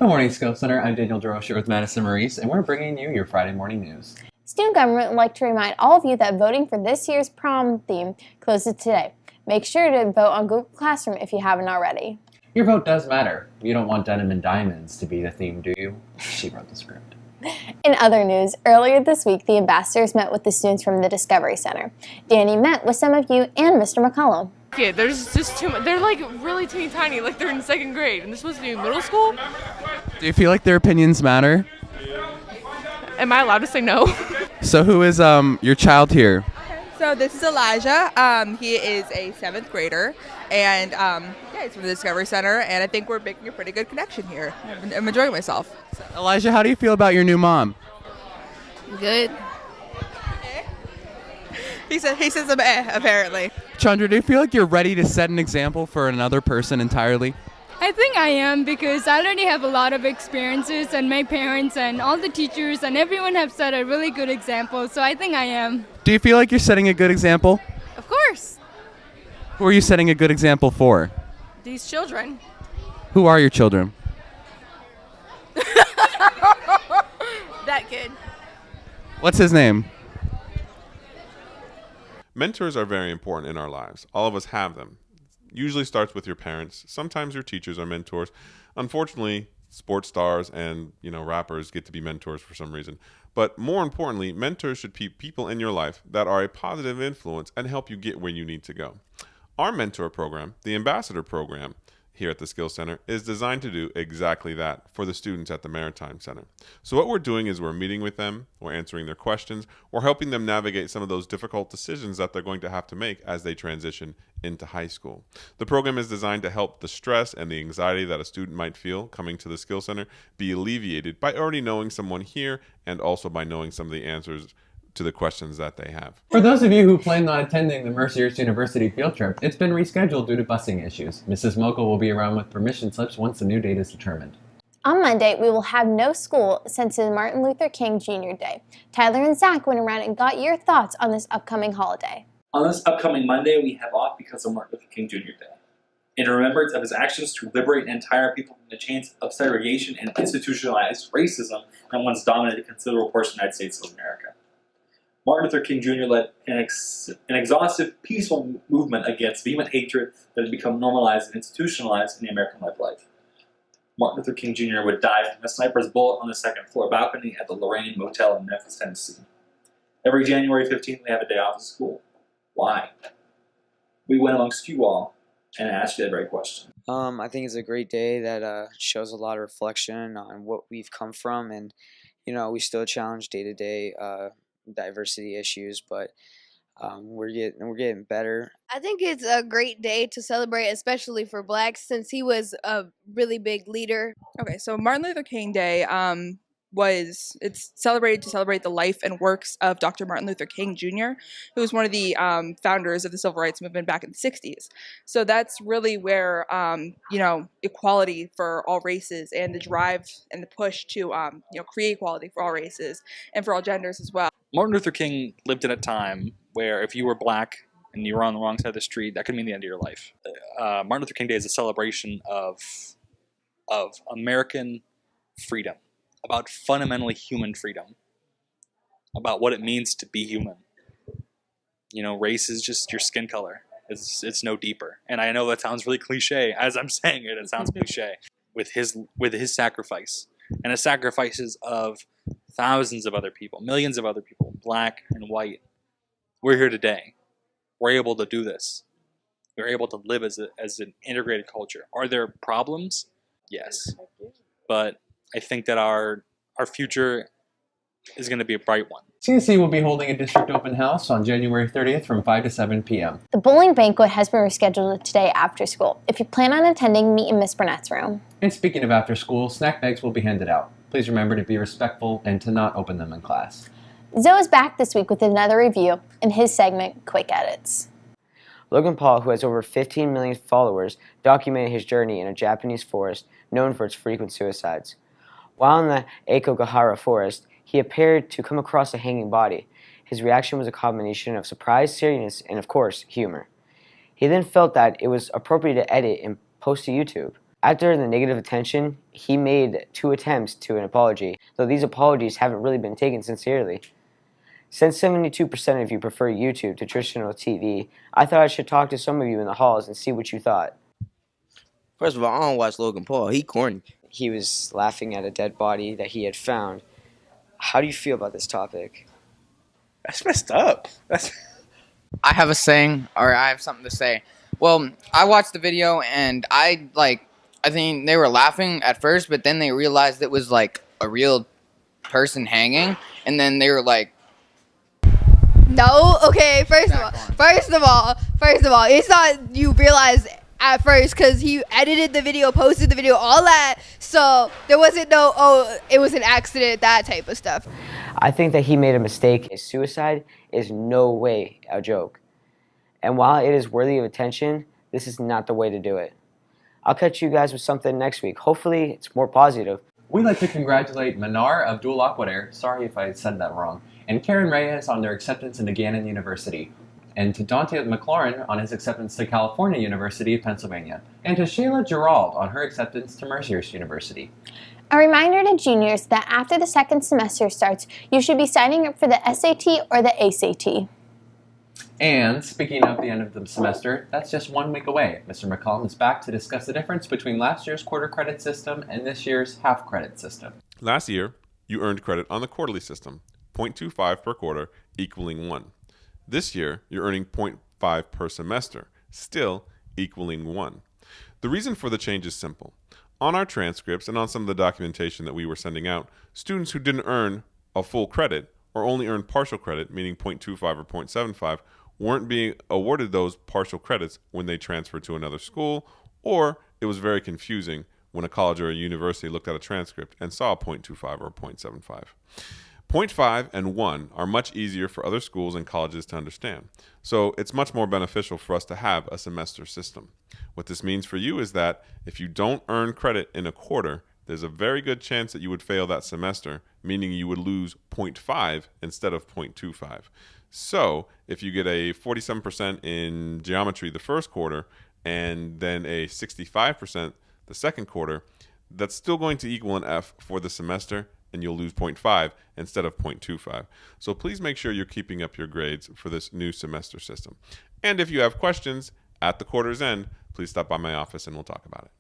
Good morning, Skill Center. I'm Daniel DeRocher with Madison Maurice, and we're bringing you your Friday morning news. Student government would like to remind all of you that voting for this year's prom theme closes today. Make sure to vote on Google Classroom if you haven't already. Your vote does matter. You don't want denim and diamonds to be the theme, do you? She wrote the script. In other news, earlier this week, the ambassadors met with the students from the Discovery Center. Danny met with some of you and Mr. McCollum. Yeah, there's just too much. They're like really teeny tiny, like they're in second grade, and they're supposed to be in middle school. Do you feel like their opinions matter? Am I allowed to say no? So who is your child here? So this is Elijah. He is a 7th grader, and he's from the Discovery Center, and I think we're making a pretty good connection here. I'm enjoying myself. Elijah, how do you feel about your new mom? Good. He says some apparently. Chandra, do you feel like you're ready to set an example for another person entirely? I think I am, because I already have a lot of experiences, and my parents and all the teachers and everyone have set a really good example, so I think I am. Do you feel like you're setting a good example? Of course. Who are you setting a good example for? These children. Who are your children? That kid. What's his name? Mentors are very important in our lives. All of us have them. Usually starts with your parents. Sometimes your teachers are mentors. Unfortunately, sports stars and rappers get to be mentors for some reason. But more importantly, mentors should be people in your life that are a positive influence and help you get where you need to go. Our mentor program, the Ambassador program, here at the Skills Center is designed to do exactly that for the students at the Maritime Center. So what we're doing is we're meeting with them, we're answering their questions, we're helping them navigate some of those difficult decisions that they're going to have to make as they transition into high school. The program is designed to help the stress and the anxiety that a student might feel coming to the Skills Center be alleviated by already knowing someone here and also by knowing some of the answers to the questions that they have. For those of you who planned on attending the Mercyhurst University field trip, it's been rescheduled due to busing issues. Mrs. Mokel will be around with permission slips once the new date is determined. On Monday, we will have no school since it's Martin Luther King Jr. Day. Tyler and Zach went around and got your thoughts on this upcoming holiday. On this upcoming Monday, we have off because of Martin Luther King Jr. Day. In remembrance of his actions to liberate an entire people from the chains of segregation and institutionalized racism that once dominated a considerable portion of the United States of America. Martin Luther King Jr. led an exhaustive, peaceful movement against vehement hatred that had become normalized and institutionalized in the American life. Martin Luther King Jr. would die from a sniper's bullet on the second floor balcony at the Lorraine Motel in Memphis, Tennessee. Every January 15th, we have a day off of school. Why? We went amongst you all and asked you that very question. I think it's a great day that shows a lot of reflection on what we've come from, and we still challenge day-to-day diversity issues, but we're getting better. I think it's a great day to celebrate, especially for blacks, since he was a really big leader. Okay, so Martin Luther King Day it's celebrated to celebrate the life and works of Dr. Martin Luther King Jr., who was one of the founders of the civil rights movement back in the 60s. So that's really where equality for all races and the drive and the push to create equality for all races and for all genders as well. Martin Luther King lived in a time where if you were black and you were on the wrong side of the street, that could mean the end of your life. Martin Luther King Day is a celebration of American freedom, about fundamentally human freedom, about what it means to be human. Race is just your skin color. It's no deeper. And I know that sounds really cliche. As I'm saying it, it sounds cliche. With his sacrifice, and the sacrifices of thousands of other people, millions of other people, black and white, we're here today. We're able to do this. We're able to live as an integrated culture. Are there problems? Yes. But I think that our future is going to be a bright one. CSE will be holding a district open house on January 30th from 5 to 7 p.m. The bowling banquet has been rescheduled today after school. If you plan on attending, meet in Miss Burnett's room. And speaking of after school, snack bags will be handed out. Please remember to be respectful and to not open them in class. Zoe is back this week with another review in his segment, Quick Edits. Logan Paul, who has over 15 million followers, documented his journey in a Japanese forest known for its frequent suicides. While in the Ekogahara forest, he appeared to come across a hanging body. His reaction was a combination of surprise, seriousness, and of course, humor. He then felt that it was appropriate to edit and post to YouTube. After the negative attention, he made 2 attempts to an apology, though these apologies haven't really been taken sincerely. Since 72% of you prefer YouTube to traditional TV, I thought I should talk to some of you in the halls and see what you thought. First of all, I don't watch Logan Paul. He corny. He was laughing at a dead body that he had found. How do you feel about this topic? That's messed up. I have a saying, or I have something to say. Well, I watched the video and I think they were laughing at first, but then they realized it was like a real person hanging, and then they were like, No, okay, first of all, it's not you realize at first because he edited the video, posted the video, all that, so there wasn't no, oh, it was an accident, that type of stuff. I think that he made a mistake. Suicide is no way a joke. And while it is worthy of attention, this is not the way to do it. I'll catch you guys with something next week. Hopefully it's more positive. We'd like to congratulate Manar Abdul Akwader, sorry if I said that wrong, and Karen Reyes on their acceptance into Gannon University, and to Dante McLaurin on his acceptance to California University of Pennsylvania, and to Shayla Gerald on her acceptance to Mercyhurst University. A reminder to juniors that after the second semester starts, you should be signing up for the SAT or the ACT. And speaking of the end of the semester, that's just 1 week away. Mr. McCollum is back to discuss the difference between last year's quarter credit system and this year's half credit system. Last year, you earned credit on the quarterly system, 0.25 per quarter, equaling 1. This year, you're earning 0.5 per semester, still equaling 1. The reason for the change is simple. On our transcripts and on some of the documentation that we were sending out, students who didn't earn a full credit or only earned partial credit, meaning 0.25 or 0.75, weren't being awarded those partial credits when they transferred to another school, or it was very confusing when a college or a university looked at a transcript and saw 0.25 or 0.75. 0.5 and 1 are much easier for other schools and colleges to understand, so it's much more beneficial for us to have a semester system. What this means for you is that if you don't earn credit in a quarter, there's a very good chance that you would fail that semester, meaning you would lose 0.5 instead of 0.25. So if you get a 47% in geometry the first quarter and then a 65% the second quarter, that's still going to equal an F for the semester, and you'll lose 0.5 instead of 0.25. So please make sure you're keeping up your grades for this new semester system. And if you have questions at the quarter's end, please stop by my office and we'll talk about it.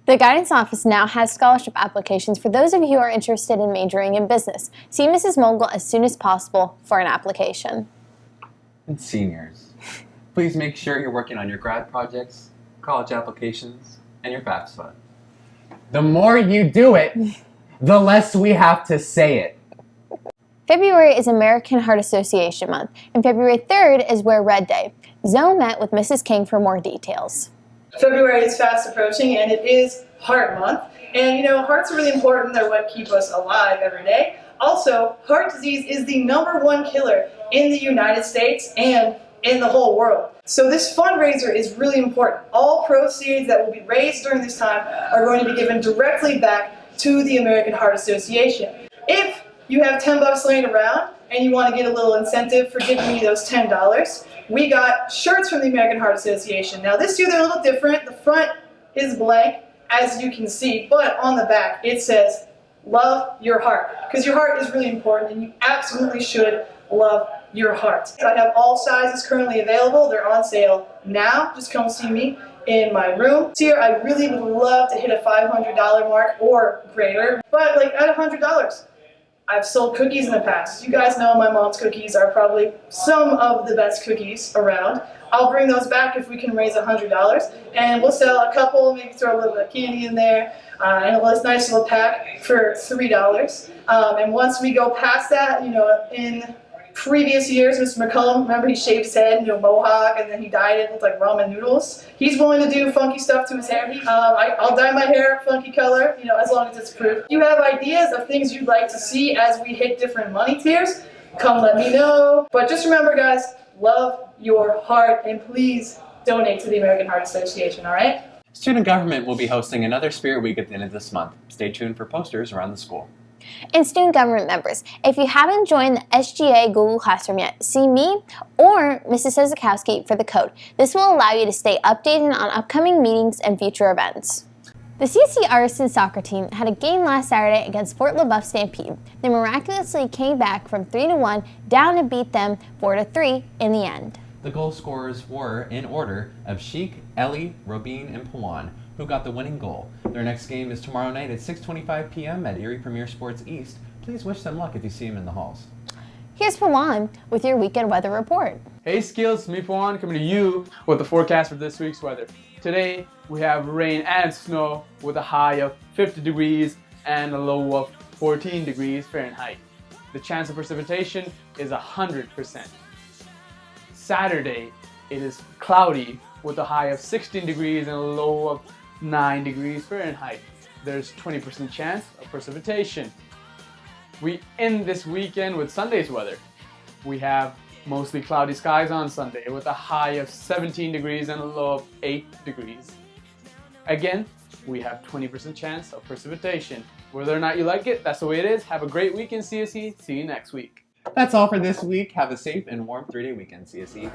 The Guidance Office now has scholarship applications for those of you who are interested in majoring in business. See Mrs. Mogul as soon as possible for an application. And seniors, please make sure you're working on your grad projects, college applications, and your FAFSA. The more you do it, the less we have to say it. February is American Heart Association Month, and February 3rd is Wear Red Day. Zoe met with Mrs. King for more details. February is fast approaching, and it is Heart Month. And you know, hearts are really important. They're what keep us alive every day. Also, heart disease is the #1 killer in the United States and in the whole world. So this fundraiser is really important. All proceeds that will be raised during this time are going to be given directly back to the American Heart Association. If you have $10 laying around and you want to get a little incentive for giving me those $10, we got shirts from the American Heart Association. Now this year they're a little different. The front is blank, as you can see, but on the back it says, love your heart. Because your heart is really important and you absolutely should love your heart. I have all sizes currently available. They're on sale now. Just come see me in my room. This year I really would love to hit a $500 mark or greater, but like at $100. I've sold cookies in the past. You guys know my mom's cookies are probably some of the best cookies around. I'll bring those back if we can raise $100, and we'll sell a couple, maybe throw a little bit of candy in there, and a nice little pack for $3. And once we go past that, you know, in previous years, Mr. McCullum, remember he shaved his head, you know, mohawk, and then he dyed it, looked like ramen noodles. He's willing to do funky stuff to his hair. I'll dye my hair funky color, you know, as long as it's approved. If you have ideas of things you'd like to see as we hit different money tiers, come let me know. But just remember, guys, love your heart, and please donate to the American Heart Association, all right? Student government will be hosting another Spirit Week at the end of this month. Stay tuned for posters around the school. And student government members, if you haven't joined the SGA Google Classroom yet, see me or Mrs. Sezakowski for the code. This will allow you to stay updated on upcoming meetings and future events. The CSE Artisan soccer team had a game last Saturday against Fort LaBeouf Stampede. They miraculously came back from 3-1 down to beat them 4-3 in the end. The goal scorers were, in order, of Sheik, Ellie, Robin, and Pawan, who got the winning goal. Their next game is tomorrow night at 6:25 p.m. at Erie Premier Sports East. Please wish them luck if you see them in the halls. Here's Pawan with your weekend weather report. Hey Skills, me Pawan coming to you with the forecast for this week's weather. Today we have rain and snow with a high of 50 degrees and a low of 14 degrees Fahrenheit. The chance of precipitation is 100%. Saturday it is cloudy with a high of 16 degrees and a low of 9 degrees Fahrenheit. There's 20% chance of precipitation. We end this weekend with Sunday's weather. We have mostly cloudy skies on Sunday with a high of 17 degrees and a low of 8 degrees. Again, we have 20% chance of precipitation. Whether or not you like it, that's the way it is. Have a great weekend, CSE. See you next week. That's all for this week. Have a safe and warm 3-day weekend, CSE.